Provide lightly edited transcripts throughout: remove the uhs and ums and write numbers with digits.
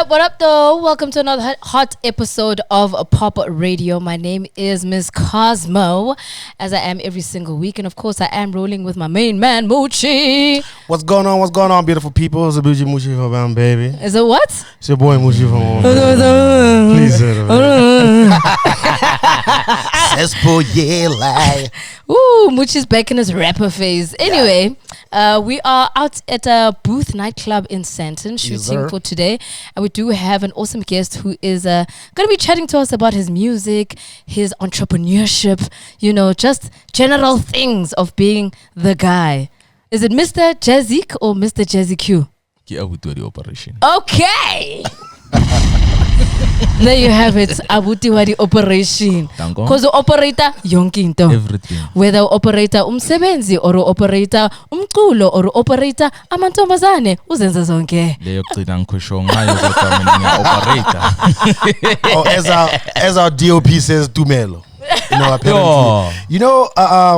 What up, though? Welcome to another hot episode of Pop Radio. My name is Miss Cosmo, as I am every single week. And of course, I am rolling with my main man, Moochie. What's going on? What's going on, beautiful people? It's a Buji Moochie for Bam, baby. Is it what? It's your boy Moochie for Bam. Please say it. Ooh, Moochie's back in his rapper phase. Anyway, we are out at a Booth nightclub in Sandton shooting for today. And we do have an awesome guest who is going to be chatting to us about his music, his entrepreneurship, you know, just general things of being the guy. Is it Mr. JazziQ or Mr. JazziQ? Yeah, we do the operation. Okay. There you have it. Abutiwadi operation. Because the operator yonke into. Everything. Whether operator umsebenzi or operator umculo or operator amantombazane uzenza zonke. Leyo qina ngisho ngayo kodwa mina operator. Oh, as our DOP says, Tumelo. You know, apparently. You know,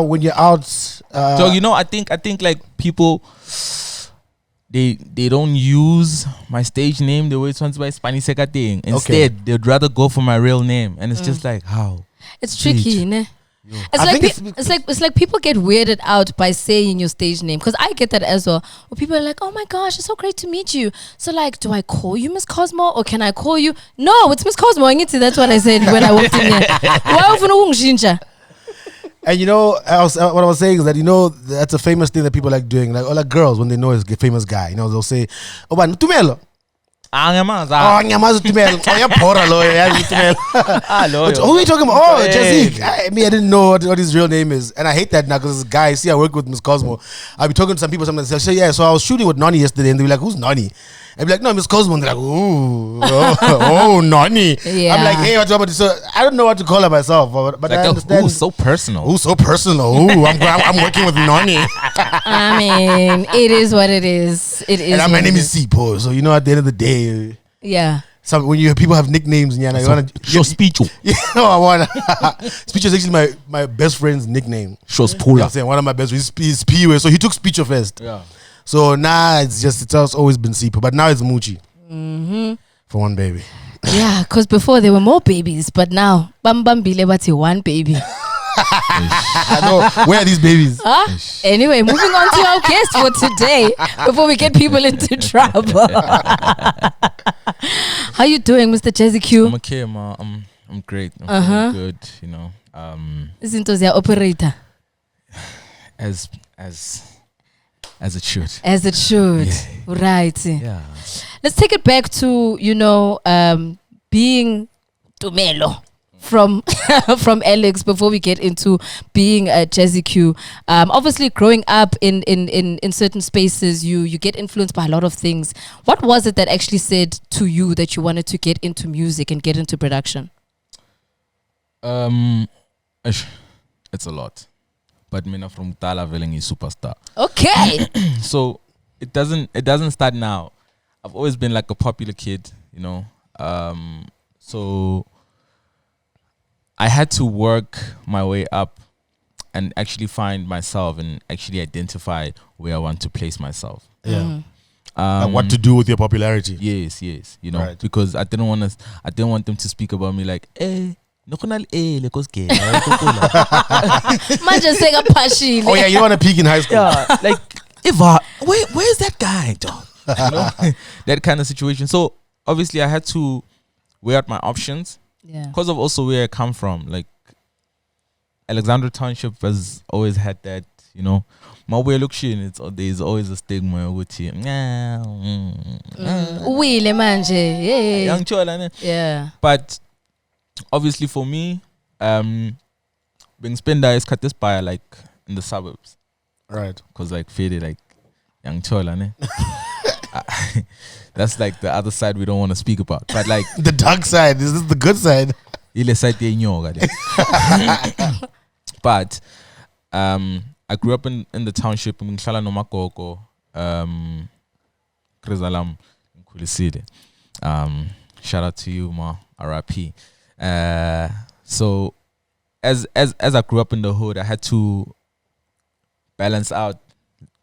when you're out. So you know, I think like people. They don't use my stage name the way it's once by Spani Seka thing. Instead, they'd rather go for my real name, and it's just like how. It's tricky, ne? It's like people get weirded out by saying your stage name, because I get that as well. Where people are like, "Oh my gosh, it's so great to meet you." So like, do I call you Miss Cosmo or can I call you? No, it's Miss Cosmo. That's what I said when I walked in here. Why? And you know, what I was saying is that, you know, that's a famous thing that people like doing. Like, or like girls, when they know it's a famous guy, you know, they'll say, "Oh, man, Tumelo." Nyamaza Tumelo. Oh, yeah, Mpura, Tumelo. Who are you talking about? Oh, JazziQ. I didn't know what his real name is. And I hate that now because this guy, see, I work with Miss Cosmo. I'll be talking to some people, sometimes they say, yeah, so I was shooting with Nani yesterday, and they'll be like, "Who's Nani?" I'd be like, "No, Miss Cosmo." And they're like, "Ooh, oh, Nani." Yeah. I'm like, "Hey, what's up?" So I don't know what to call her myself, but like, I understand. Who's so personal? Ooh, I'm working with Nani. I mean, it is what it is. It is. And my name is Sipo, so you know, at the end of the day, yeah. So when people have nicknames, and you want to show Speecho. Yeah, no, I want Speecho is actually my best friend's nickname. Shows Pula. I'm saying one of my best friends is P. So he took Speecho first. Yeah. So now it's always been Sipo, but now it's Moochie. For one baby. Yeah, because before there were more babies, but now Bambambile wati one baby. I know. Where are these babies? Anyway, moving on to our guest for today before we get people into trouble. How you doing, Mr. JazziQ? I'm okay, ma. I'm great. I'm feeling good, you know. Isn't your operator? As it should. As it should. Yeah. Right. Yeah. Let's take it back to, you know, being Tumelo from Alex before we get into being JazziQ. Obviously, growing up in certain spaces, you get influenced by a lot of things. What was it that actually said to you that you wanted to get into music and get into production? It's a lot. But mina from Tala Veling is superstar. Okay. So it doesn't start now. I've always been like a popular kid, you know. So I had to work my way up and actually find myself and actually identify where I want to place myself. Yeah. Like what to do with your popularity. Yes. You know, because I didn't want them to speak about me like, eh. Oh yeah, you don't want to peak in high school. Yeah, like Eva, where's that guy, dog? You know, that kind of situation. So obviously, I had to weigh out my options. Yeah, because of also where I come from. Like Alexandra Township has always had that, you know. My way of looking, there's always a stigma with it. Yeah, but obviously for me, being spender is cut this by like in the suburbs, right? Because like faded like young chola, ne? That's like the other side we don't want to speak about. But like the dark side, is this the good side? But I grew up in the township in Ngihlala nomakoko, Krizalam Nkulisile. Shout out to you, ma, RIP. So as I grew up in the hood, I had to balance out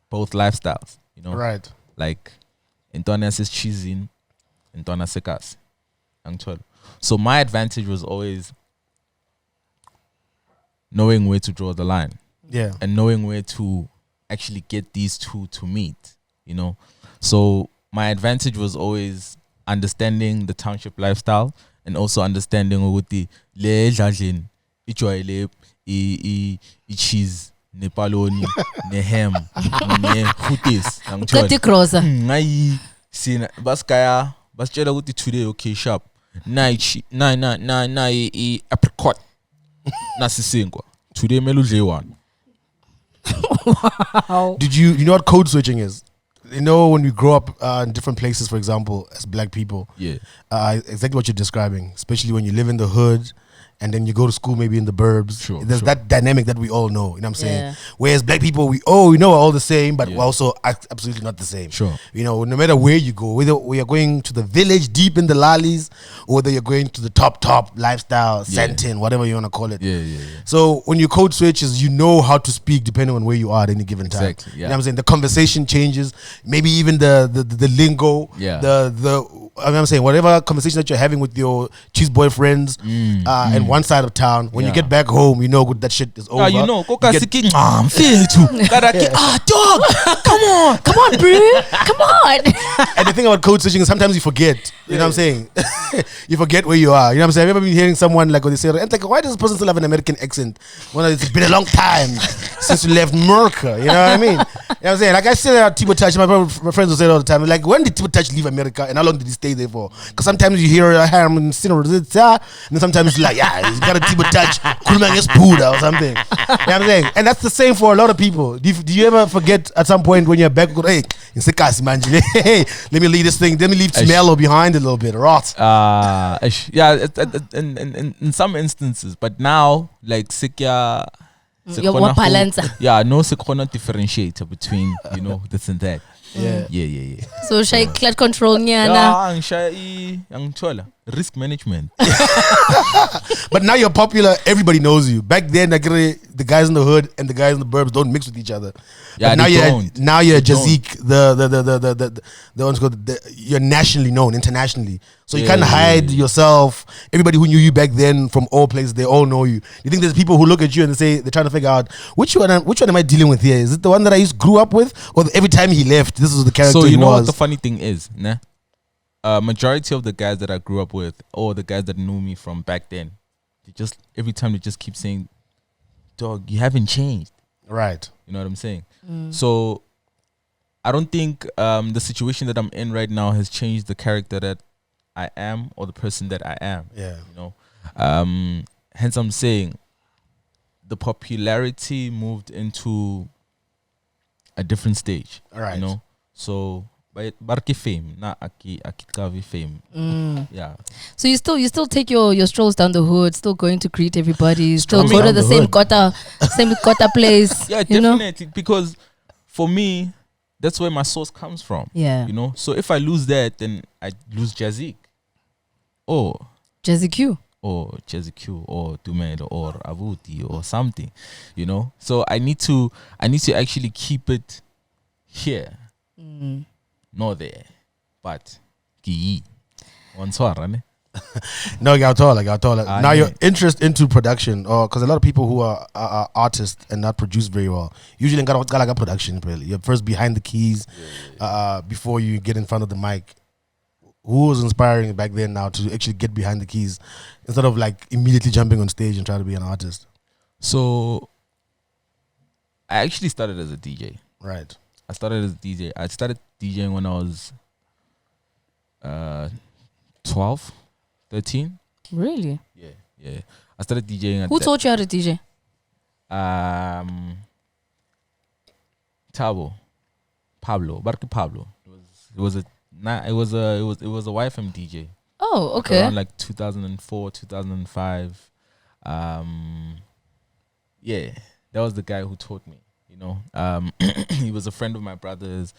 both lifestyles, you know. Right. Like Intonas is cheesing Ntwana Sekasi. So my advantage was always knowing where to draw the line. Yeah. And knowing where to actually get these two to meet, you know. So my advantage was always understanding the township lifestyle and also understanding ukuthi le dladleni ijwayele cheese ne paloni ne ham ne hutis ngithola ngayi sina baskaya basitshela ukuthi today okay sharp na apricot nasisinkwa today mele udle one. Wow. You know what code switching is? You know, when we grow up in different places, for example, as black people, exactly what you're describing, especially when you live in the hood and then you go to school maybe in the burbs. There's that dynamic that we all know, you know what I'm saying? Yeah. Whereas black people, we know are all the same, but we're also absolutely not the same. Sure. You know, no matter where you go, whether we are going to the village deep in the lallies or whether you're going to the top lifestyle, Santin, whatever you want to call it. So when you code switches, you know how to speak depending on where you are at any given time. Exactly. Yeah. You know what I'm saying? The conversation changes, maybe even the lingo, I mean, I'm saying whatever conversation that you're having with your cheese boyfriends in one side of town, when you get back home, you know that shit is over. You know, dog, come on, bro. Come on. And the thing about code switching is sometimes you forget. You know what I'm saying? You forget where you are. You know what I'm saying? Have you ever been hearing someone like when they say, and like, why does this person still have an American accent? Well, it's been a long time since you left Merca. You know what I mean? You know what I'm saying? Like I say at Tibo Touch, my friends will say it all the time. Like, when did Tibo Touch leave America and how long did he stay there for? Because sometimes you hear him and then sometimes it's like, he's got a Tibo Touch, Mpura or something. You know what I'm saying? And that's the same for a lot of people. Do you ever forget at some point when you're back, hey, let me leave this thing, let me leave Tumelo behind a little bit, rot. In some instances, but now, like, Sikya, you're more balanced. No Sikona differentiator between, you know, this and that. Yeah. So shy cloud control nyana. Risk management. But now you're popular, everybody knows you. Back then, the guys in the hood and the guys in the burbs don't mix with each other. Yeah, now you're JazziQ, the ones called you're nationally known, internationally. So you can't hide yourself. Everybody who knew you back then from all places, they all know you. You think there's people who look at you and they say they're trying to figure out which one am I dealing with here? Is it the one that I grew up with, or every time he left, this was the character? So you know what the funny thing is, nah? Majority of the guys that I grew up with, or the guys that knew me from back then, every time they just keep saying, "Dog, you haven't changed." Right. You know what I'm saying? So I don't think the situation that I'm in right now has changed the character that I am or the person that I am. Yeah. You know. Hence I'm saying the popularity moved into a different stage. All right. You know. So barki fame, not akitkavi fame. Yeah. So you still take your strolls down the hood, still going to greet everybody, still go to the same kota place. Yeah, definitely. Because for me, that's where my source comes from. Yeah. You know. So if I lose that, then I lose JazziQ. Or JazziQ. Or JazziQ or Tumelo or Avuti or something. You know. So I need to actually keep it here. Not there, but ki once No, now your interest into production, or because a lot of people who are artists and not produce very well, usually got production. You're first behind the keys, before you get in front of the mic. Who was inspiring back then now to actually get behind the keys instead of like immediately jumping on stage and trying to be an artist? So I actually started as a DJ. Right. I started as a DJ. I started DJing when I was 12, 13. Really? Yeah. I started DJing at Who taught you how to DJ? Pablo. It was a YFM DJ. Oh, okay. Around like 2004, 2005. Yeah, that was the guy who taught me. You know, he was a friend of my brother's,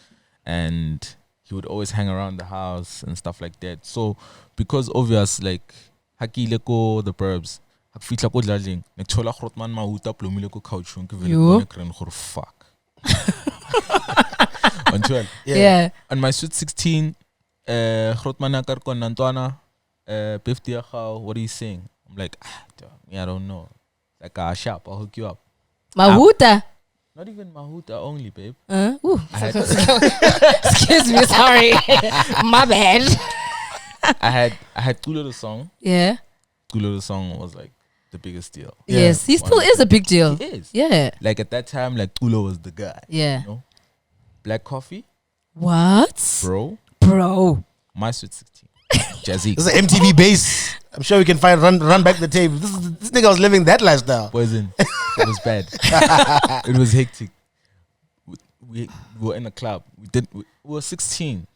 and he would always hang around the house and stuff like that. So, because obvious, like haki leko the burbs, hakfitla ko dladling, nekchola grotman ma huta plomile ko couch ke vele kren gor fuck. Yeah. On my sweet 16, Grootman Akarkon Nantwana, Pifti Achau, what are you saying? I'm like, I don't know. Like a sharp, I'll hook you up. Mahuta. Not even Mahuta only, babe. Excuse me, sorry. My bad. I had Kulo the song. Yeah. Kulo the song was like the biggest deal. Yes, he still is a big deal. He is. Yeah. Like at that time, like Kulo was the guy. Yeah. You know? Black Coffee. What? Bro. My Sweet 16. JazziQ. This is an MTV base. I'm sure we can find run back the tape. This nigga was living that lifestyle. Poison. It was bad. It was hectic. We were in a club. We were 16,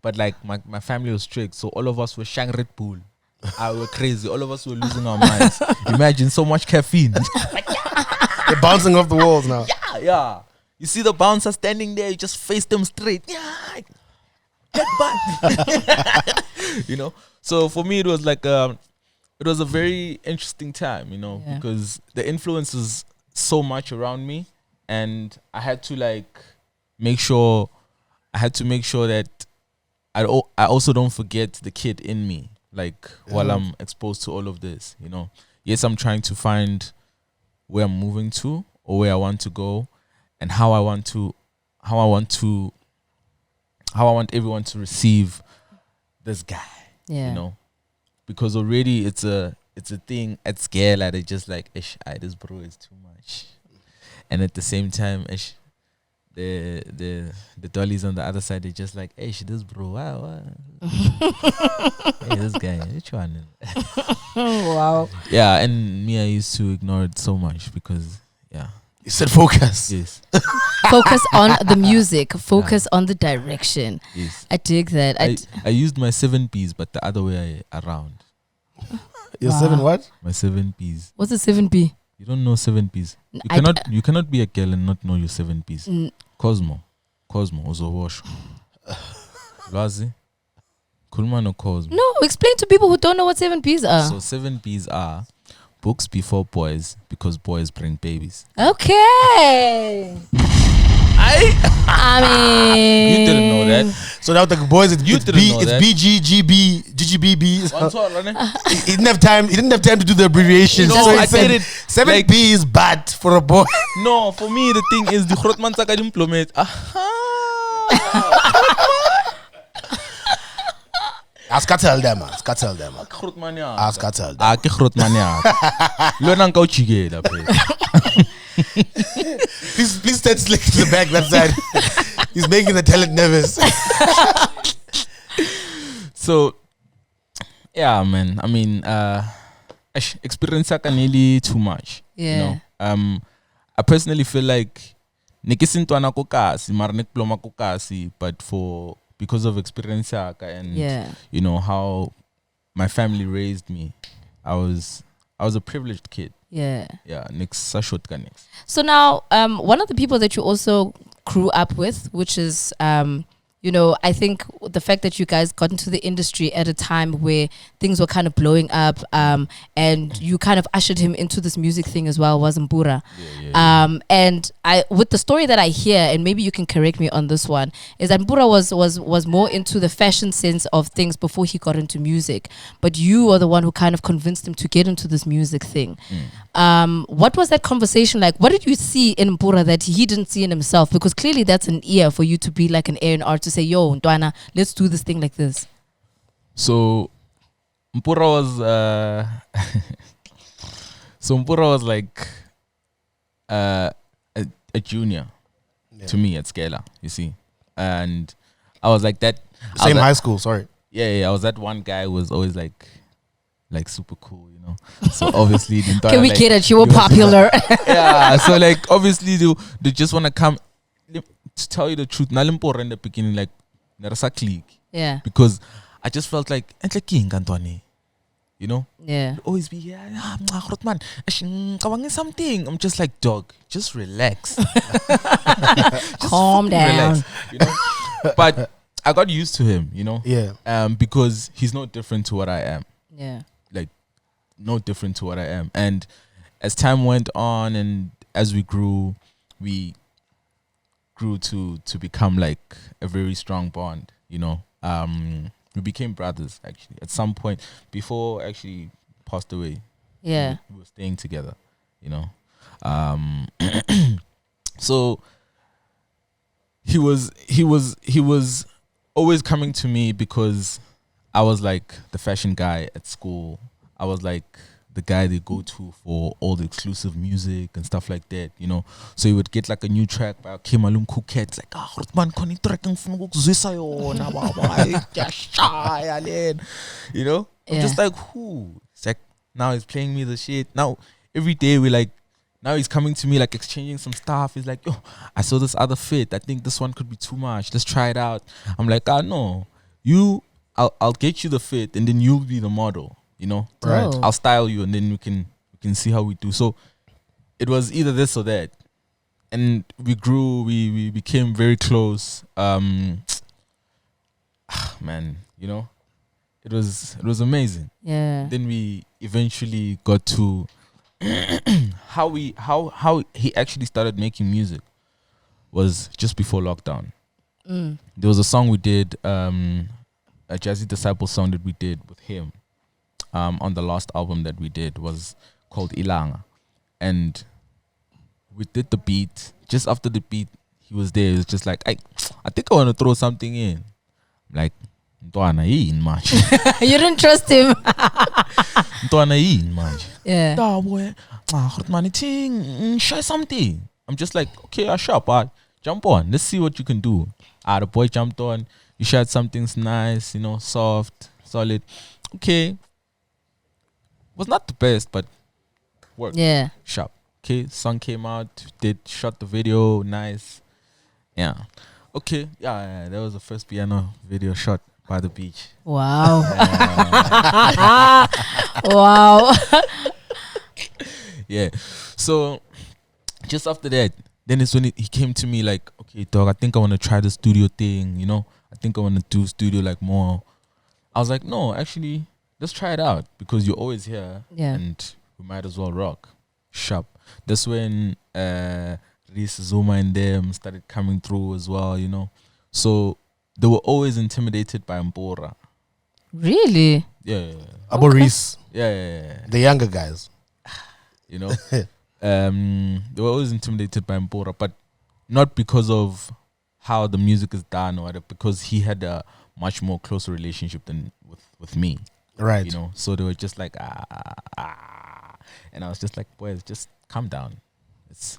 but like my family was strict, so all of us were shang Red Bull. We were crazy. All of us were losing our minds. Imagine so much caffeine. They're bouncing off the walls now. Yeah. You see the bouncer standing there, you just face them straight. Yeah. Headbutt. You know? So for me, it was like it was a very interesting time, you know, because the influence was so much around me, and I had to make sure that I also don't forget the kid in me, while I'm exposed to all of this, you know. Yes, I'm trying to find where I'm moving to or where I want to go, and how I want everyone to receive this guy, you know, because already it's a thing at scale that it's just like, this bro is too much, and at the same time, the dollies on the other side, they're just like, this bro, wow. Hey, this guy, which one? Wow. Yeah, and me, I used to ignore it so much because, You said focus. Yes. Focus on the music. Focus on the direction. Yes. I dig that. I used my 7 P's, but the other way around. Your 7 what? My 7 P's. What's a 7P? You don't know 7 P's. You cannot be a girl and not know your 7 P's. Cosmo, Ozowash. Lazi. Kulmano Cosmo. No, explain to people who don't know what 7Ps are. So 7 P's are books before boys, because boys bring babies. Okay. I mean, you didn't know that. So now the boys, it's BGGB, GGBB. He didn't have time. He didn't have time to do the abbreviations. No, so I said it 7 P's, but for a boy. No, for me the thing is the Grootman Saka implement. Ask her tell them. Grootmania. Ask her tell them. Ke Grootmania. Lona nka uchigela Please stand slick to the back that side. He's making the talent nervous. So, yeah, man. I mean, experience nearly too much. Yeah. You know? I personally feel like nikisintwana ko kasi, mar nikploma ko kasi, but because of experience and you know how my family raised me, I was a privileged kid. Yeah. So now, one of the people that you also grew up with, which is, you know, I think the fact that you guys got into the industry at a time where things were kind of blowing up, and you kind of ushered him into this music thing as well, was Mpura. And with the story that I hear, and maybe you can correct me on this one, is that Mpura was more into the fashion sense of things before he got into music. But you are the one who kind of convinced him to get into this music thing. What was that conversation like? What did you see in Mpura that he didn't see in himself? Because clearly that's an ear for you to be like an A&R to say, yo, Ntwana, let's do this thing like this. So Mpura was like a junior to me at Scala, you see. And I was like that. Same high school, sorry. Yeah, I was that one guy who was always like super cool, you know. So obviously can we kid that you were popular? Yeah, so like obviously they just want to come. To tell you the truth, Nalimpora in the beginning, like Narasa clique. Yeah. Because I just felt like you know? Yeah. Always be here, Grootman, something. I'm just like, dog, just relax. Just calm down. Relax, you know? But I got used to him, you know? Yeah. Because he's no different to what I am. Yeah. Like, no different to what I am. And as time went on and as we grew to become like a very strong bond, you know. We became brothers actually at some point before actually passed away. Yeah. We were staying together, you know. So he was always coming to me because I was like the fashion guy at school. I was like the guy they go to for all the exclusive music and stuff like that, you know. So he would get like a new track by Kemalum Kuket, like, man, koni track you know. I'm just like, who? It's like now he's playing me the shit. Now every day now he's coming to me like exchanging some stuff. He's like, yo, I saw this other fit. I think this one could be too much. Let's try it out. I'm like, no, I'll get you the fit and then you'll be the model. You know, right? I'll style you and then we can see how we do. So it was either this or that, and we grew. We became very close. Man, you know, it was amazing. Yeah. Then we eventually got to how he actually started making music was just before lockdown. There was a song we did, a Jazzy Disciple song that we did with him. On the last album that we did was called Ilanga, and we did the beat. Just after the beat, he was there. He was just like, I think I want to throw something in. I'm like, Ntwana in much. You didn't trust him. Ntwana in much. Yeah. Da boy, try something. I'm just like, okay, I sharp, jump on. Let's see what you can do. The boy jumped on. You shared something nice, you know, soft, solid. Okay. Was not the best, but worked. Yeah. Sharp. Okay, song came out, shot the video, nice. Yeah. Okay, yeah, that was the first piano video shot by the beach. Wow. Wow. Yeah. So just after that, then it's when he came to me like, okay, dog, I think I want to try the studio thing, you know? I think I want to do studio like more. I was like, no, actually, let's try it out because you're always here, and we might as well rock. Sharp. That's when Reese, Zuma and them started coming through as well, you know. So they were always intimidated by Mpura. Really? Yeah. Abo Reese. Yeah. The younger guys. You know. They were always intimidated by Mpura, but not because of how the music is done or because he had a much more closer relationship than with me. Right. You know, so they were just like, and I was just like, boys, just calm down. It's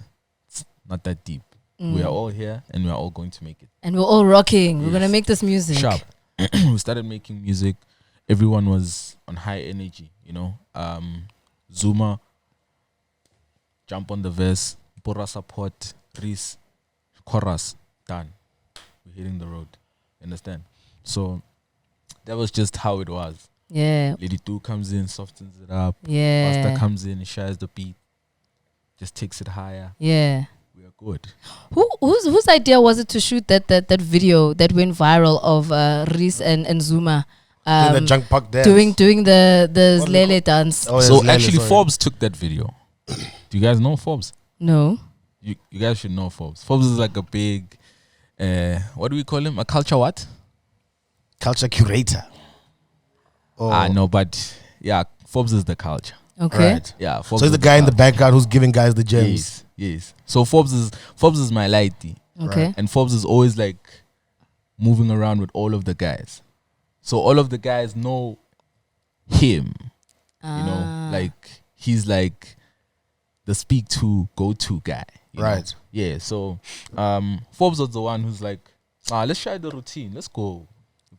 not that deep. We are all here and we are all going to make it. And we're all rocking. We're going to make this music. Sharp. We started making music. Everyone was on high energy, you know. Zuma, jump on the verse, Mpura support, Reese, chorus, done. We're hitting the road. Understand? So that was just how it was. Yeah. Lady 2 comes in, softens it up. Yeah. Pastor comes in, he shares the beat, just takes it higher. Yeah. We are good. Whose idea was it to shoot that video that went viral of Reese and Zuma the junk park dance. doing the Zlele dance? Oh, yeah, so Zlele, actually, sorry. Forbes took that video. Do you guys know Forbes? No. You guys should know Forbes. Forbes is like a big, what do we call him? A culture what? Culture curator. Oh. No, but yeah, Forbes is the culture. Okay. Right. Yeah, Forbes So he's the guy in the background who's giving guys the gems. Yes. So Forbes is my lighty. Okay. And Forbes is always like moving around with all of the guys. So all of the guys know him. You know, like he's like the speak to go to guy. Right. know? Yeah. So Forbes was the one who's like, let's try the routine. Let's go.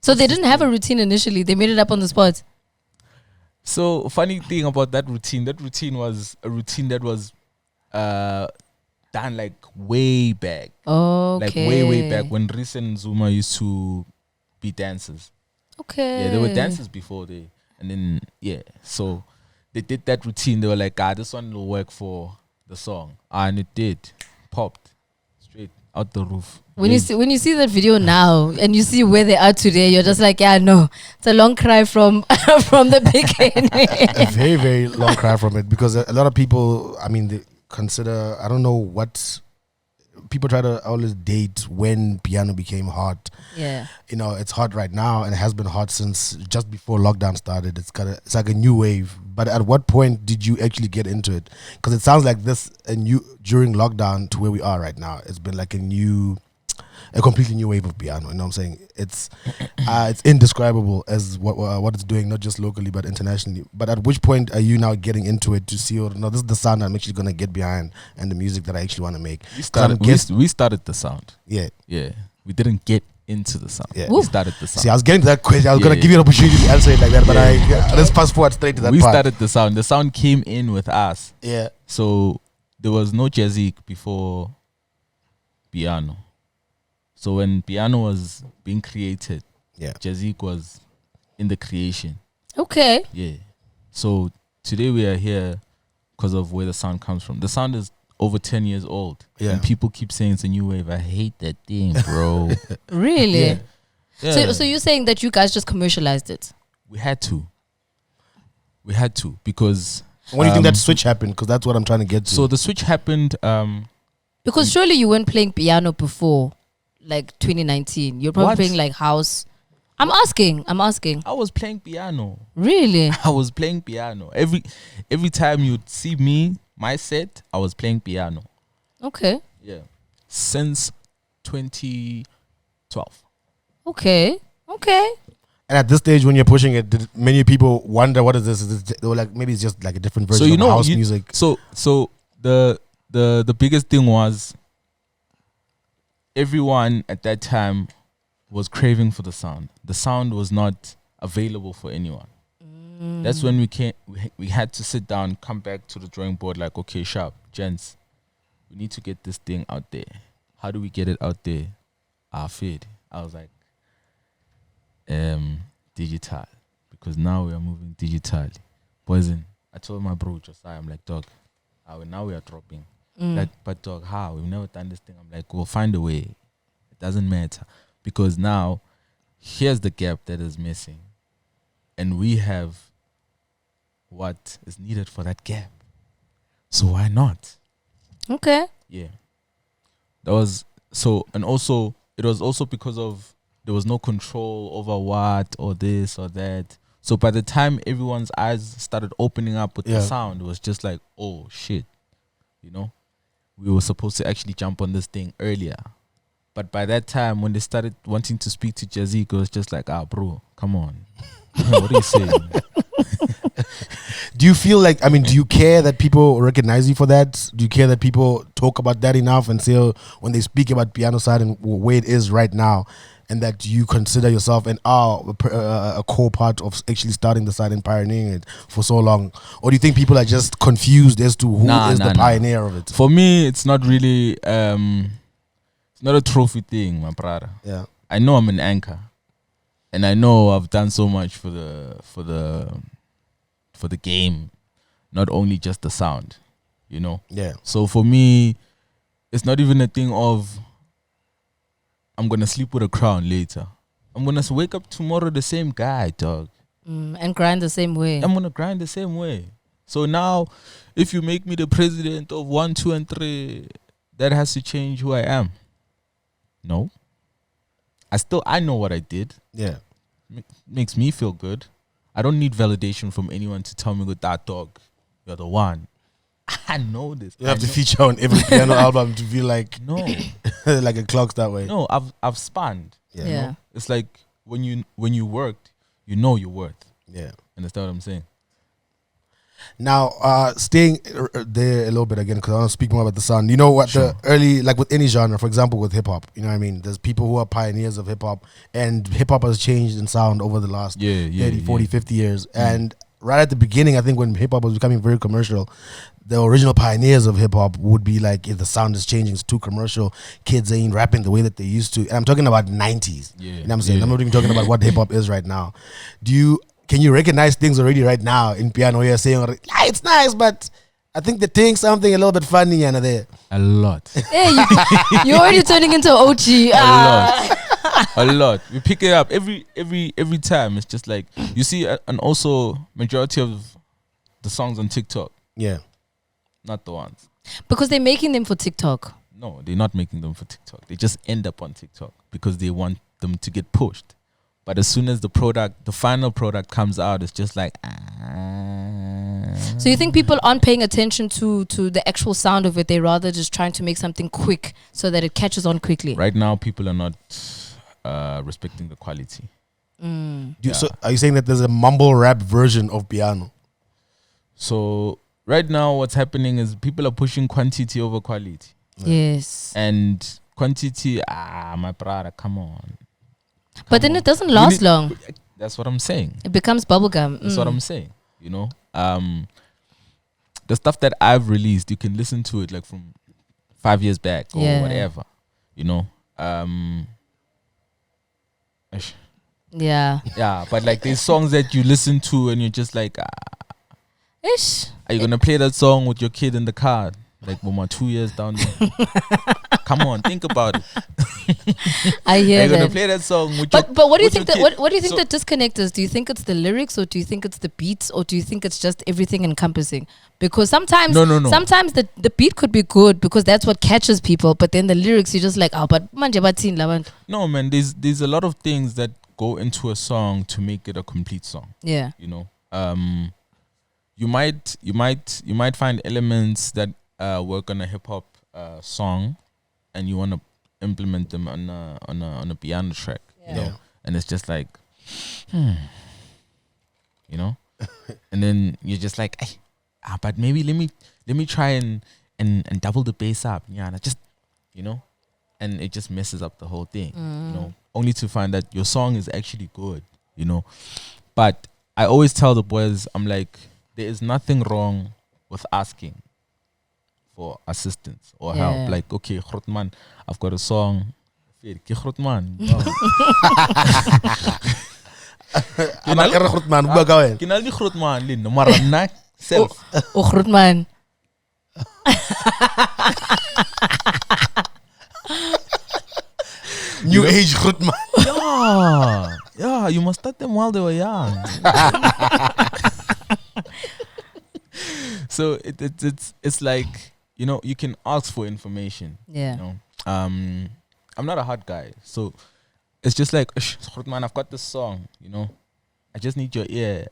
So they didn't have a routine initially. They made it up on the spot. So funny thing about that routine was a routine that was done like way back. Okay. Like way back when Reese and Zuma used to be dancers. Okay. Yeah, they were dancers before and then so they did that routine. They were like, this one will work for the song. And it did. Popped straight out the roof. When you see that video now and you see where they are today, you're just like, no, it's a long cry from the beginning. A very, very long cry from it because a lot of people, I mean, they consider, I don't know what people try to always date when piano became hot. Yeah. You know, it's hot right now, and it has been hot since just before lockdown started. It's like a new wave. But at what point did you actually get into it? Because it sounds like during lockdown to where we are right now, it's been like a completely new wave of piano. You know what I'm saying? It's indescribable as what it's doing, not just locally but internationally. But at which point are you now getting into it to see, no, this is the sound I'm actually gonna get behind and the music that I actually want to make? We started the sound. Yeah. We didn't get into the sound. Yeah. We started the sound. See, I was getting to that question. I was gonna give you an opportunity to answer it like that, but let's fast forward straight to that part. We started the sound. The sound came in with us. Yeah. So there was no JazziQ before piano. So when piano was being created, JazziQ was in the creation. Okay. Yeah. So today we are here because of where the sound comes from. The sound is over 10 years old. Yeah. And people keep saying it's a new wave. I hate that thing, bro. Really? Yeah. So you're saying that you guys just commercialized it? We had to because... When do you think that switch happened? Because that's what I'm trying to get to. So the switch happened... because surely you weren't playing piano before, like 2019. You're probably playing like house. I'm asking. I was playing piano. Really? I was playing piano. Every time you'd see me, my set, I was playing piano. Okay. Yeah. Since 2012. Okay. And at this stage, when you're pushing it, did many people wonder what is this? They were like, maybe it's just like a different version of house music. So the biggest thing was everyone at that time was craving for the sound. The sound was not available for anyone. That's when we had to sit down, come back to the drawing board like, okay, sharp, gents, we need to get this thing out there. How do we get it out there? Feed. I was like, digital, because now we are moving digitally. Poison. I told my bro Josiah, I'm like, dog, now we are dropping. Like, but dog, how? We've never done this thing. I'm like, we'll find a way. It doesn't matter. Because now, here's the gap that is missing. And we have what is needed for that gap. So why not? Okay. Yeah. That was so, and also, it was also because of there was no control over what or this or that. So by the time everyone's eyes started opening up with the sound, it was just like, oh shit, you know, we were supposed to actually jump on this thing earlier. But by that time, when they started wanting to speak to JazziQ, it was just like, bro, come on. What are you saying? Do you feel like, do you care that people recognize you for that? Do you care that people talk about that enough and say, when they speak about piano side and where it is right now, and that you consider yourself a core part of actually starting the side and pioneering it for so long? Or do you think people are just confused as to who is the pioneer of it? For me, it's not really, it's not a trophy thing, my brother. Yeah. I know I'm an anchor. And I know I've done so much for the game, not only just the sound, you know? Yeah. So for me, it's not even a thing of I'm going to sleep with a crown later. I'm going to wake up tomorrow the same guy, dog. And grind the same way. I'm going to grind the same way. So now, if you make me the president of 1, 2, and 3, that has to change who I am. No. I know what I did. Yeah. Makes me feel good. I don't need validation from anyone to tell me with that dog, you're the one. I know this. You have to feature on every piano album to feel like like it clocks that way. No, I've spanned. Yeah. You know? It's like when you worked, you know your worth. Yeah. Understand what I'm saying? Now, staying there a little bit again, because I want to speak more about the sound. You know what, the early, like with any genre, for example, with hip hop, you know what I mean? There's people who are pioneers of hip hop, and hip hop has changed in sound over the last 30, 40, 50 years. And right at the beginning, I think when hip hop was becoming very commercial, the original pioneers of hip hop would be like, if the sound is changing, it's too commercial, kids ain't rapping the way that they used to. And I'm talking about 90s. You know what I'm saying? I'm not even talking about what hip hop is right now. Can you recognize things already right now in piano? You're saying, it's nice, but I think the thing something a little bit funny and there. A lot. Hey, you're already turning into OG. A lot. We pick it up every time. It's just like you see, and also majority of the songs on TikTok. Yeah. Not the ones. Because they're making them for TikTok. No, they're not making them for TikTok. They just end up on TikTok because they want them to get pushed. But as soon as the final product comes out, it's just like. So you think people aren't paying attention to the actual sound of it? They're rather just trying to make something quick so that it catches on quickly. Right now, people are not respecting the quality. So are you saying that there's a mumble rap version of piano? So right now, what's happening is people are pushing quantity over quality. Yes. And quantity, my brother, come on. But then it doesn't last long. That's what I'm saying. It becomes bubblegum. That's what I'm saying. You know, the stuff that I've released, you can listen to it like from 5 years back or whatever. You know, yeah. Yeah, but like there's songs that you listen to and you're just like, Ish. Are you gonna play that song with your kid in the car? Like, 2 years down there. Come on, think about it. I hear Are you that. gonna play that song with but what do you think? What do you think So- the disconnect is? Do you think it's the lyrics, or do you think it's the beats, or do you think it's just everything encompassing? Because sometimes, No. sometimes the beat could be good because that's what catches people, but then the lyrics you're just like, but manje bathini labantu. No, man, there's a lot of things that go into a song to make it a complete song. Yeah. You know, you might find elements that work on a hip hop song, and you want to implement them on a piano track. You know, and it's just like, you know, and then you're just like, but maybe let me try and double the bass up. Yeah, and just, you know, and it just messes up the whole thing. You know, only to find that your song is actually good. You know, but I always tell the boys, I'm like, there is nothing wrong with asking for assistance or help. Like, okay, Grootman, I've got a song. Grootman. Kinal di Grootman lin, maar na self. Oh, Grootman. New age Grootman. Yeah, you must start them while they were young. So it's like, you know, you can ask for information. Yeah. You know, I'm not a hard guy, so it's just like, man, I've got this song. You know, I just need your ear.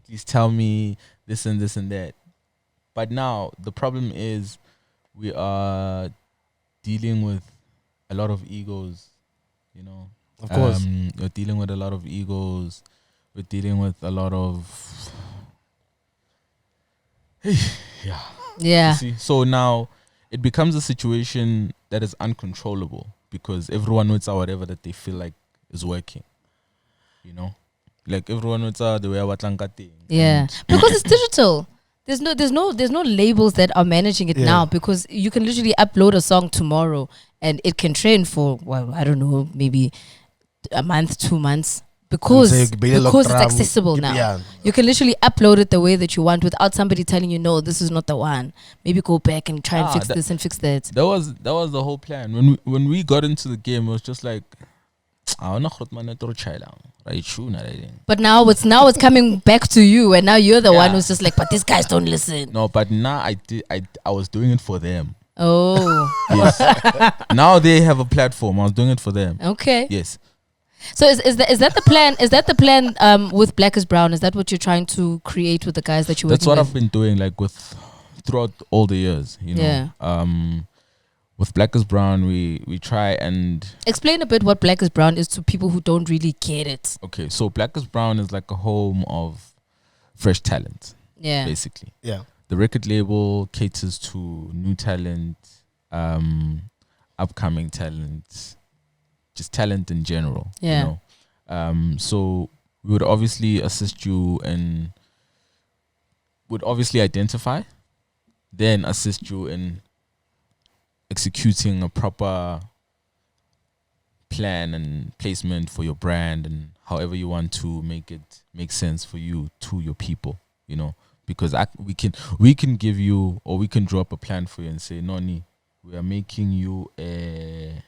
Please tell me this and this and that. But now the problem is we are dealing with a lot of egos. You know, of course, we're dealing with a lot of egos. We're dealing with a lot of yeah. You see? So now it becomes a situation that is uncontrollable because everyone knows whatever that they feel like is working. You know, like everyone knows the way thing. Yeah, because it's digital. There's no labels that are managing it now, because you can literally upload a song tomorrow and it can trend for, well, I don't know, maybe a month, 2 months. Because it's accessible now. Yeah. You can literally upload it the way that you want without somebody telling you, no, this is not the one. Maybe go back and try and fix this and fix that. That was the whole plan. When we got into the game, it was just like, but now it's coming back to you, and now you're the one who's just like, but these guys don't listen. No, but now I was doing it for them. Oh. Yes. Now they have a platform. I was doing it for them. Okay. Yes. So is that the plan? Is that the plan with Black is Brown? Is that what you're trying to create with the guys that you're working with? That's what I've been doing, like throughout all the years, you know. Yeah. With Black is Brown, we try and explain a bit what Black is Brown is to people who don't really get it. Okay, so Black is Brown is like a home of fresh talent. Yeah. Basically. Yeah. The record label caters to new talent, upcoming talent, just talent in general. Yeah. You know? So we would obviously assist you and would obviously identify, then assist you in executing a proper plan and placement for your brand and however you want to make it make sense for you to your people, you know, because we can give you, or we can draw up a plan for you and say, Noni, we are making you a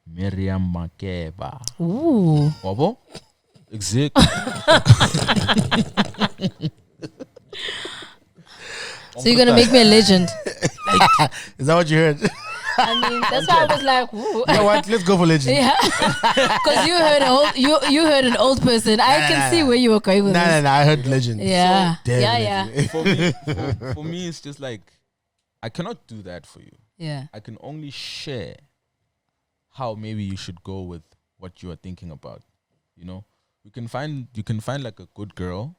Miriam Makeba. Ooh. Wabo? Exactly. So you're gonna make me a legend. Is that what you heard? I mean, that's why I was like, ooh. You know what? Let's go for legend. Yeah, because you heard an old person. I can see where you were going with this. No. I heard legend. Yeah, So, yeah. For me, it's just like I cannot do that for you. Yeah, I can only share how maybe you should go with what you are thinking about. You know, you can find like a good girl,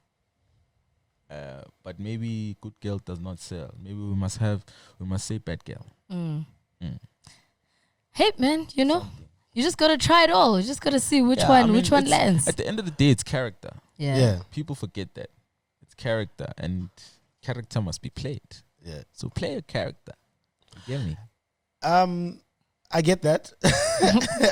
but maybe good girl does not sell. Maybe we must say bad girl. Hey man, you know, you just gotta try it all. You just gotta see which one lands. At the end of the day, it's character. Yeah. People forget that it's character, and character must be played. Yeah. So play a character. You get me? I get that.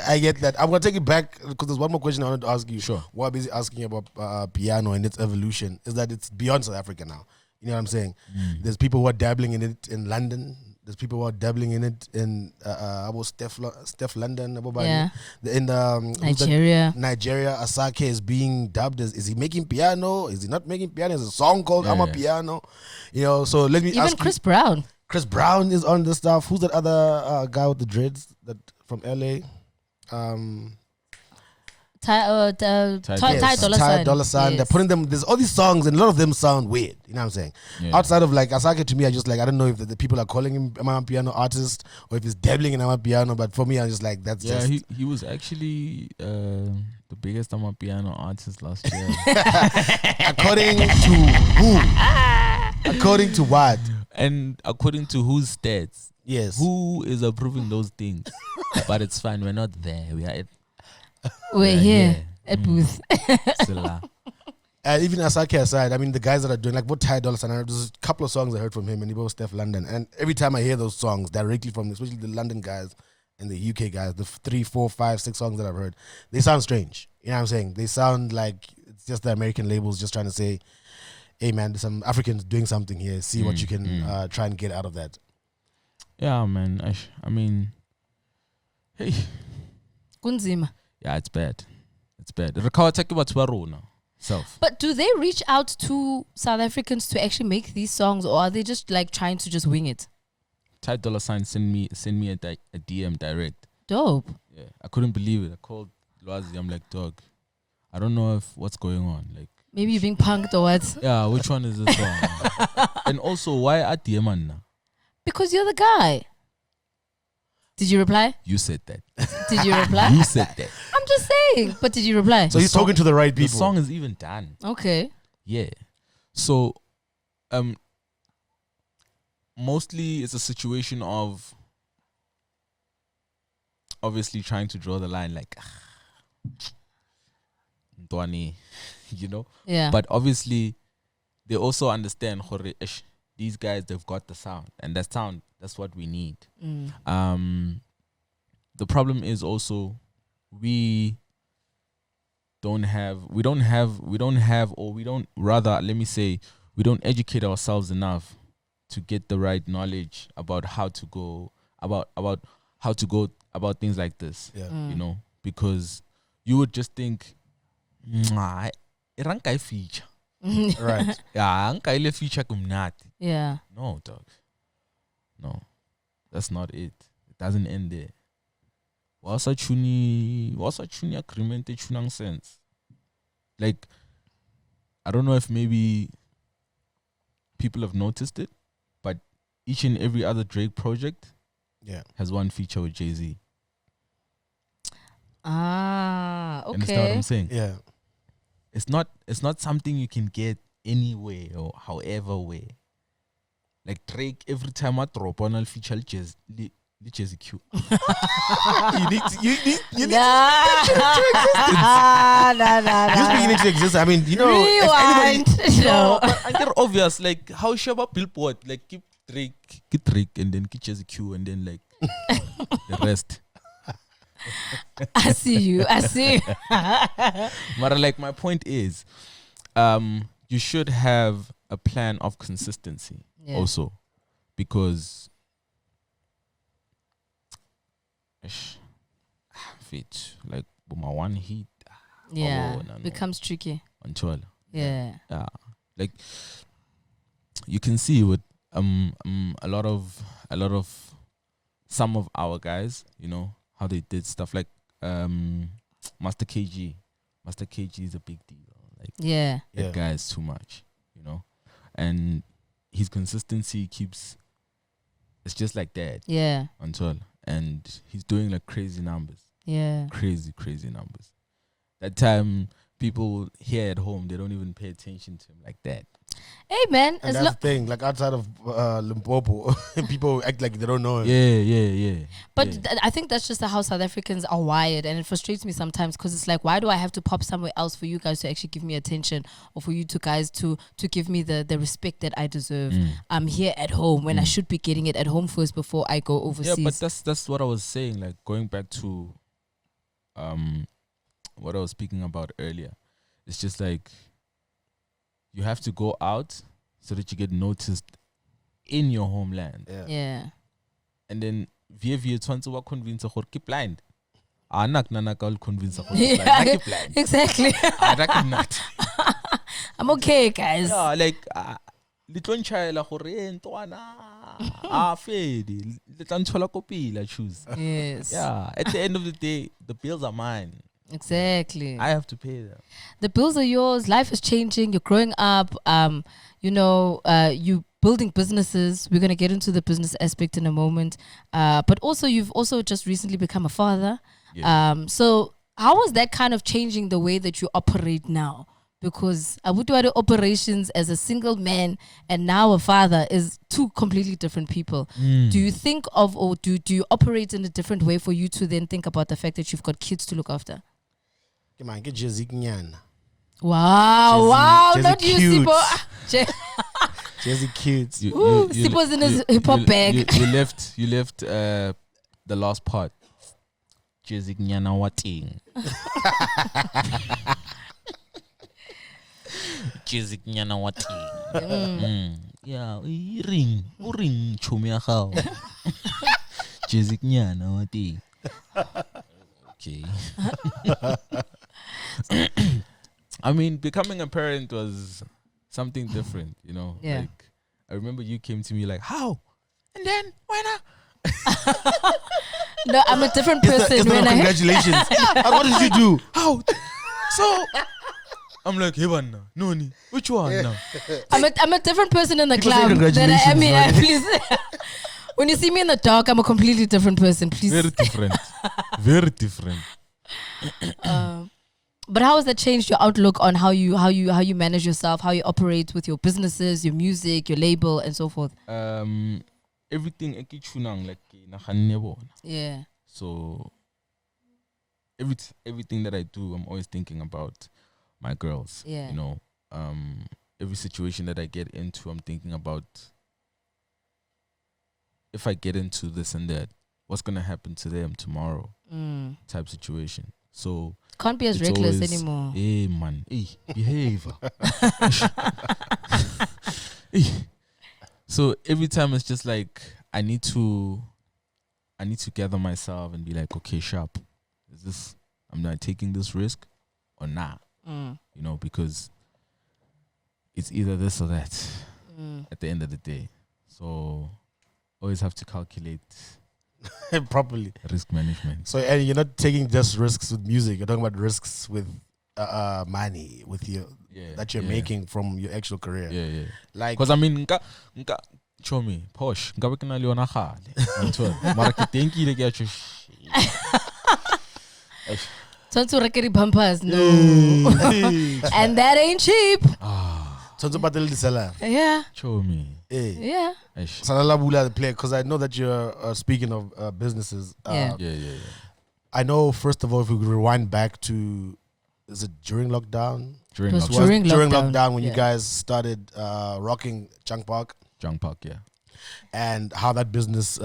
I get that. I'm gonna take it back because there's one more question I wanted to ask you. Sure. What I'm busy asking about piano and its evolution is that it's beyond South Africa now. You know what I'm saying? There's people who are dabbling in it in London. There's people who are dabbling in it in Steph London. Yeah. In Nigeria. Nigeria, Asake is being dubbed as, is he making piano? Is he not making piano? There's a song called Amapiano. You know, so let me ask Even Chris Brown. Chris Brown is on the stuff. Who's that other guy with the dreads that from LA? Ty Dolla Sign. Yes. They're putting them. There's all these songs, and a lot of them sound weird. You know what I'm saying? Yeah. Outside of like Asake, to me, I just like I don't know if the people are calling him amapiano artist or if he's dabbling in amapiano. But for me, I just like that's just. He was actually the biggest amapiano artist last year. According to who? According to what? And according to whose stats? Yes. Who is approving those things? But it's fine. We're not there. We're here at Booth. Even Asake aside, I mean, the guys that are doing, like, what Ty Dolla Sign, there's a couple of songs I heard from him, and he both Steph London. And every time I hear those songs directly from, especially the London guys and the UK guys, the 3, 4, 5, 6 songs that I've heard, they sound strange. You know what I'm saying? They sound like it's just the American labels just trying to say, hey, man, there's some Africans doing something here. See what you can try and get out of that. Yeah, man. I mean, hey. Kunzima. Yeah, it's bad. It's bad. But do they reach out to South Africans to actually make these songs, or are they just like trying to just wing it? Ty Dolla Sign send me a DM direct. Dope. Yeah, I couldn't believe it. I called Lwazi. I'm like, dog, I don't know what's going on. Like, maybe you're being punked or what? Yeah, which one is this song? And also, why at DM now? Because you're the guy. Did you reply? You said that. Did you reply? You said that. I'm just saying. But did you reply? So he's talking to the right people. The song is even done. Okay. Yeah. So, mostly it's a situation of obviously trying to draw the line, like, Ndwani, you know? Yeah. But obviously, they also understand these guys, they've got the sound, and that sound, that's what we need. The problem is also we don't educate ourselves enough to get the right knowledge about how to go about things like this. Yeah. You know, because you would just think, feature. Right. Yeah. No, dog. No. That's not it. It doesn't end there. What's a tuni agreement tunang sense? Like, I don't know if maybe people have noticed it, but each and every other Drake project has one feature with Jay-Z. Ah, okay. Understand what I'm saying? Yeah. It's not something you can get anywhere or however way. Like Drake, every time I drop on a feature, JazziQ. you need He's beginning to exist. I mean, you know, rewind. No, but I get obvious. Like how Shabba Billboard, like keep Drake, and then keep JazziQ, and then like the rest. I see you. But like my point is, you should have a plan of consistency also, because fit like my one hit becomes tricky. Yeah, like you can see with a lot of some of our guys, you know, how they did stuff like Master KG. Master KG is a big deal. Like that guy is too much, you know, and his consistency keeps. It's just like that. Yeah. Until and he's doing like crazy numbers. Yeah. Crazy numbers. That time people here at home, they don't even pay attention to him like that. Hey man, and that's the thing. Like outside of Limpopo, people act like they don't know him. Yeah. But I think that's just how South Africans are wired, and it frustrates me sometimes because it's like, why do I have to pop somewhere else for you guys to actually give me attention, or for you guys to give me the respect that I deserve? I'm here at home when I should be getting it at home first before I go overseas. Yeah, but that's what I was saying. Like going back to what I was speaking about earlier. It's just like you have to go out so that you get noticed in your homeland. Yeah. And then via tshwantse wa convince gore ke blind. Anak nana ka convince gore yeah, blind. Exactly. Not. I'm okay, guys. Yeah, like litlo ntshayela gore ntwana fedi le tla ntshola kopila choose. Yes. Yeah, at the end of the day the bills are mine. Exactly. I have to pay them. The bills are yours. Life is changing. You're growing up. You building businesses. We're gonna get into the business aspect in a moment. But also, you've also just recently become a father. Yeah. So how is that kind of changing the way that you operate now? Because I would do other operations as a single man and now a father is two completely different people. Do you think of, or do you operate in a different way for you to then think about the fact that you've got kids to look after? Come on, get JazziQ. Wow, not you, Sipo. JazziQ. Sipo's in his hip hop bag. You left the last part. JazziQ wating. JazziQ wating. Yeah, ring chumi ya gago. JazziQ wating. Okay. I mean, becoming a parent was something different, you know. Yeah. Like I remember you came to me like, how? And then why not? No, I'm a different person. Congratulations. What did you do? How? So I'm like, hey, man, no, which one now? I'm a different person in the People club than I am here. right? Please. When you see me in the dark, I'm a completely different person. Please. Very different. Very different. But how has that changed your outlook on how you manage yourself, how you operate with your businesses, your music, your label, and so forth? Everything like yeah. So everything that I do, I'm always thinking about my girls. Yeah. You know, every situation that I get into, I'm thinking about if I get into this and that, what's gonna happen to them tomorrow? Type situation. So can't be as reckless anymore. Hey man, hey, behave. So every time it's just like I need to gather myself and be like, okay, sharp. I'm not taking this risk or not. You know, because it's either this or that at the end of the day. So always have to calculate properly risk management. So and you're not taking just risks with music. You're talking about risks with money, with your that you're making from your actual career. Yeah. Like, because I mean, nka show me posh. Nka bekena le yona gale. Mara ke tenkile ke a Don't to record bumpers, no. And that ain't cheap. Yeah. Show me. Yeah. Salala Bula the player, because I know that you're speaking of businesses. Yeah. I know, first of all, if we could rewind back to, is it during lockdown? During lockdown when you guys started rocking Junk Park, yeah. And how that business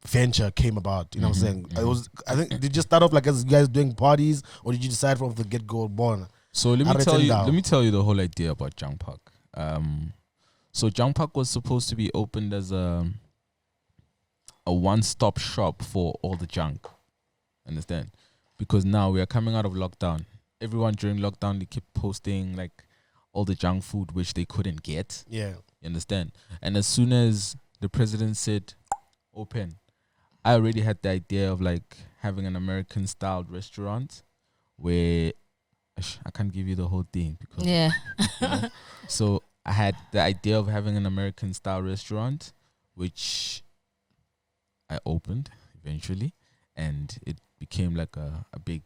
venture came about. You know what I'm saying? It was, I think, did you start off like as you guys doing parties, or did you decide from the get-go born? So let me tell you the whole idea about Junk Park. So Junk Park was supposed to be opened as a one-stop shop for all the junk. Understand? Because now we are coming out of lockdown. Everyone during lockdown, they keep posting like all the junk food which they couldn't get. Yeah. You understand? And as soon as the president said open, I already had the idea of like having an American styled restaurant where I can't give you the whole thing because yeah. you know? So I had the idea of having an American style restaurant, which I opened eventually, and it became like a big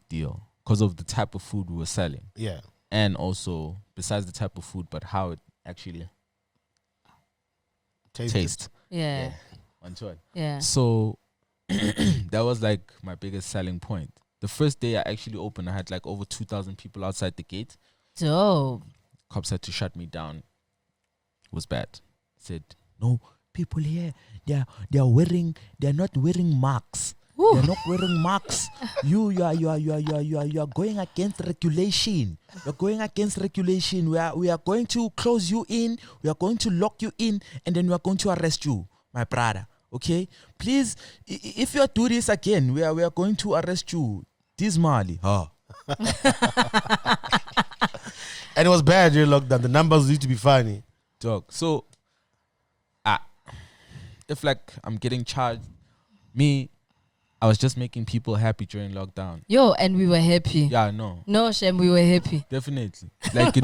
deal because of the type of food we were selling. Yeah. And also besides the type of food, but how it actually tastes. Yeah. Yeah. So that was like my biggest selling point. The first day I actually opened, I had like over 2,000 people outside the gate. Dope. Cops had to shut me down. It was bad. Said, no, people here, they're not wearing masks. Woo. They're not wearing masks. You are going against regulation. You're going against regulation. We are going to close you in. We are going to lock you in, and then we are going to arrest you, my brother. Okay, please, if you do this again, we are going to arrest you. This Mali, And it was bad during lockdown. The numbers used to be funny. Dog. So, if like I'm getting charged, I was just making people happy during lockdown. Yo, and we were happy. Yeah, no. No, Shem, we were happy. Definitely. Like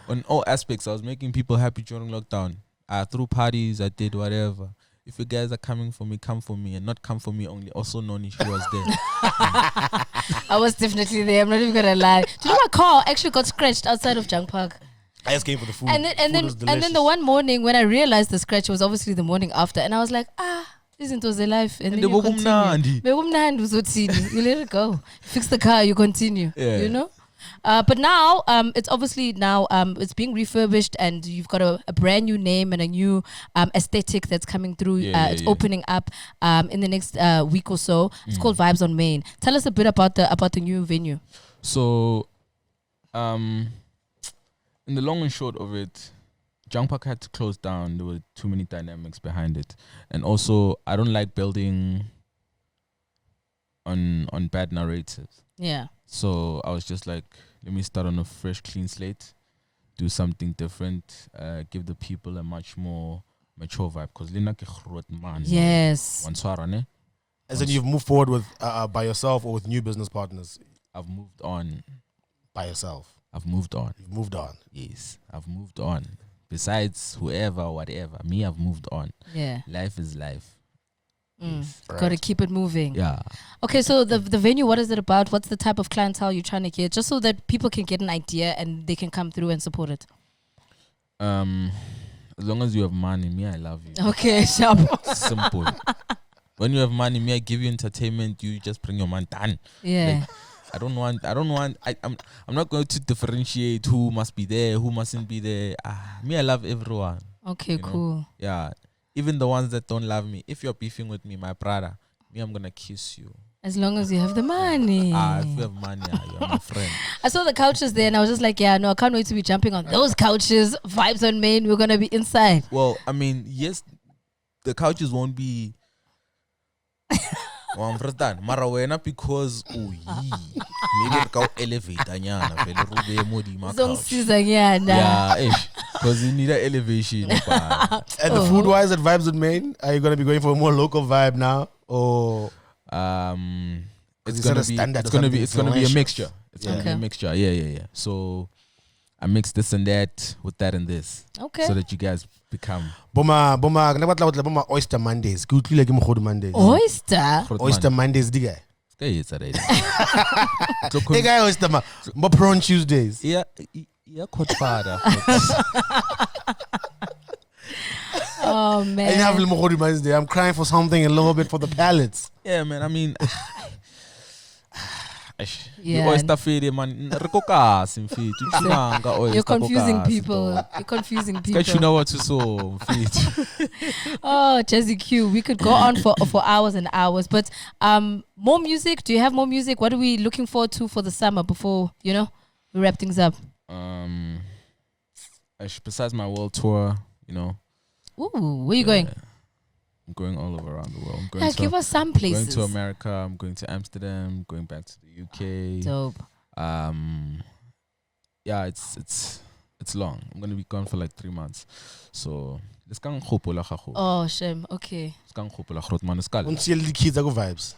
on all aspects, I was making people happy during lockdown. I threw parties, I did whatever. If you guys are coming for me, come for me, and not come for me only. Also, Noni, she was there. I was definitely there. I'm not even gonna lie. Do you know my car actually got scratched outside of Junk Park? I just came for the food. And then the one morning when I realized the scratch was obviously the morning after, and I was like, isn't it a life? And then you continue. You let it go. Fix the car, you continue. Yeah. You know? But now, it's obviously now it's being refurbished, and you've got a brand new name and a new aesthetic that's coming through. It's opening up in the next week or so. It's called Vibes on Main. Tell us a bit about the new venue. So, in the long and short of it, Junk Park had to close down. There were too many dynamics behind it, and also I don't like building on bad narratives. Yeah. So I was just like, let me start on a fresh, clean slate, do something different, give the people a much more mature vibe. Because yes. As in you've moved forward with by yourself or with new business partners? I've moved on. By yourself? I've moved on. You've moved on? Yes, I've moved on. Besides whoever, whatever, me, I've moved on. Yeah. Life is life. Yes. Got to keep it moving. Yeah. Okay, so the venue, what is it about? What's the type of clientele you're trying to get? Just so that people can get an idea and they can come through and support it. As long as you have money, me, I love you. Okay, sharp. Simple. When you have money, me, I give you entertainment. You just bring your man done. Yeah. Like, I'm not going to differentiate who must be there, who mustn't be there. Me, I love everyone. Okay, cool. Know? Yeah. Even the ones that don't love me. If you're beefing with me, my brother, me, I'm gonna kiss you. As long as you have the money. If you have money, you're my friend. I saw the couches there and I was just like, yeah, no, I can't wait to be jumping on those couches. Vibes on Main, we're gonna be inside. Well, I mean, yes, the couches won't be mara wena because maybe go elevator nyana vele rube modima couch. Yeah, because you need an elevation. And the food wise at Vibes with Main, are you gonna be going for a more local vibe now, or it's gonna be a mixture. It's gonna be a mixture. Yeah. So I mix this and that with that and this. Okay. So that you guys become Boma Oyster Mondays. Good like Mondays. Oyster Mondays diga. Hey guy oyster ma prawn Tuesdays. Yeah, quite father. Oh man. I have Mokhodu Mondays. I'm crying for something a little bit for the palates. Yeah, man. I mean, yeah. Oyster fade, man. You're confusing people. You know what to so. Oh, JazziQ. We could go on for hours and hours. But more music. Do you have more music? What are we looking forward to for the summer before we wrap things up? Besides my world tour, Ooh, where are you going? I'm going all over around the world. I'm going give us some places. I'm going to America. I'm going to Amsterdam. Going back to the UK. Dope. Yeah, it's it's long. I'm gonna be gone for like 3 months. So let's go khopula gago. Oh, shame. Okay. Let's go khopula grot man skal. Don't see the kids I go vibes.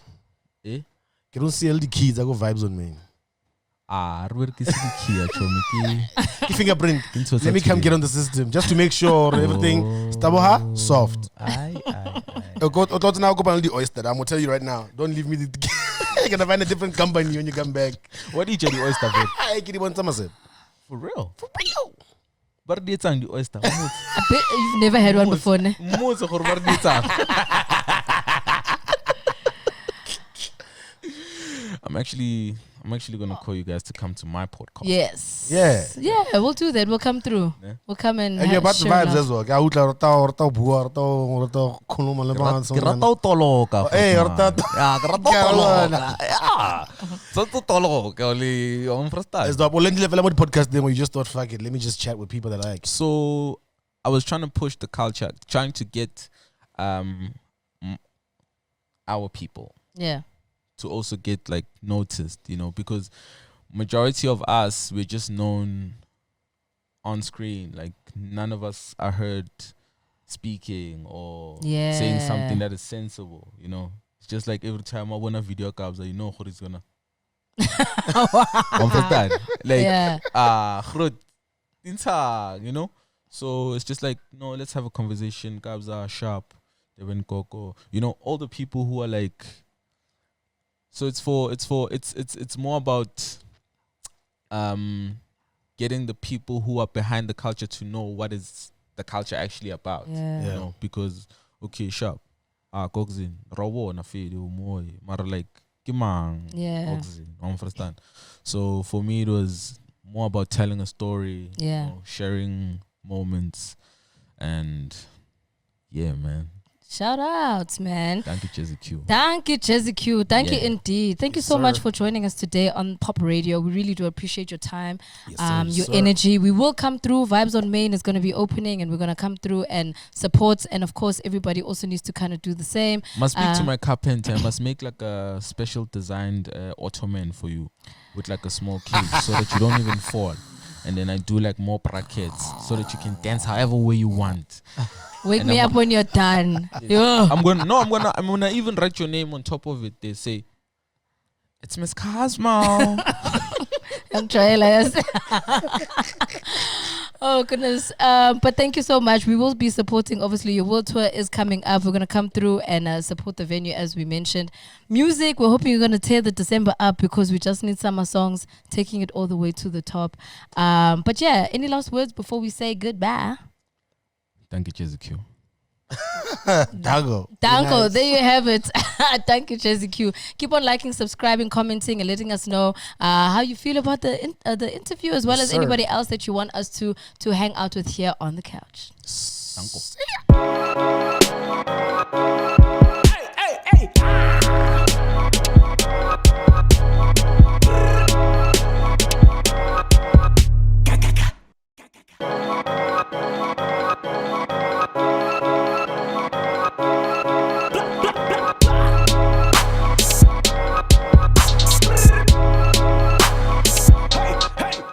Eh? You don't see the kids I go vibes on me. Ruwer ke se dikhia chomi Ke fingerprint. Let me come get on the system just to make sure everything staboha soft. Aye. Go now go on the oyster. I'm gonna tell you right now. Don't leave me the you're gonna find a different company when you come back. What did you the oyster for? I get it one time I said. For real? But it's on the oyster. I bet you've never had one before, ne? I'm actually gonna call you guys to come to my podcast. Yes. Yeah, we'll do that. We'll come through. Yeah. We'll come and you're about the share vibes love. as well. Ga utla rata bua rata khuluma le bana Toloka. Hey, It's the Olendile Fela podcast then where you just thought fuck it, let me just chat with people that I like. So I was trying to push the culture, trying to get our people Yeah. to also get like noticed, because majority of us, we're just known on screen. Like none of us are heard speaking or saying something that is sensible, It's just like every time I want a video cabs, you know what is gonna understand. Like So it's just like, no, let's have a conversation. Cabs are sharp, they went Coco. All the people who are like. So it's more about getting the people who are behind the culture to know what is the culture actually about. Because sharp. Coxin, Robo na feel more mara like Kimang. Coxin, understand. So for me it was more about telling a story, sharing moments, and man. Shout outs, man. Thank you, JazziQ. Thank you, JazziQ. Thank you indeed. Thank you so much for joining us today on Pop Radio. We really do appreciate your time, your energy. We will come through. Vibes on Main is going to be opening, and we're going to come through and support. And of course, everybody also needs to kind of do the same. Must speak to my carpenter. Must make like a special designed ottoman for you with like a small cage so that you don't even fall. And then I do like more brackets so that you can dance however way you want. Wake me up when you're done. I'm gonna even write your name on top of it. They say, it's Miss Cosmo. I'm trying like Oh goodness. But thank you so much. We will be supporting, obviously your world tour is coming up. We're gonna come through and support the venue as we mentioned. Music, we're hoping you're gonna tear the December up because we just need summer songs, taking it all the way to the top. But yeah, any last words before we say goodbye? Thank you, JazziQ. Dango. Nice. There you have it. Thank you, JazziQ. Keep on liking, subscribing, commenting, and letting us know how you feel about the interview, as well as anybody else that you want us to hang out with here on the couch. Danko.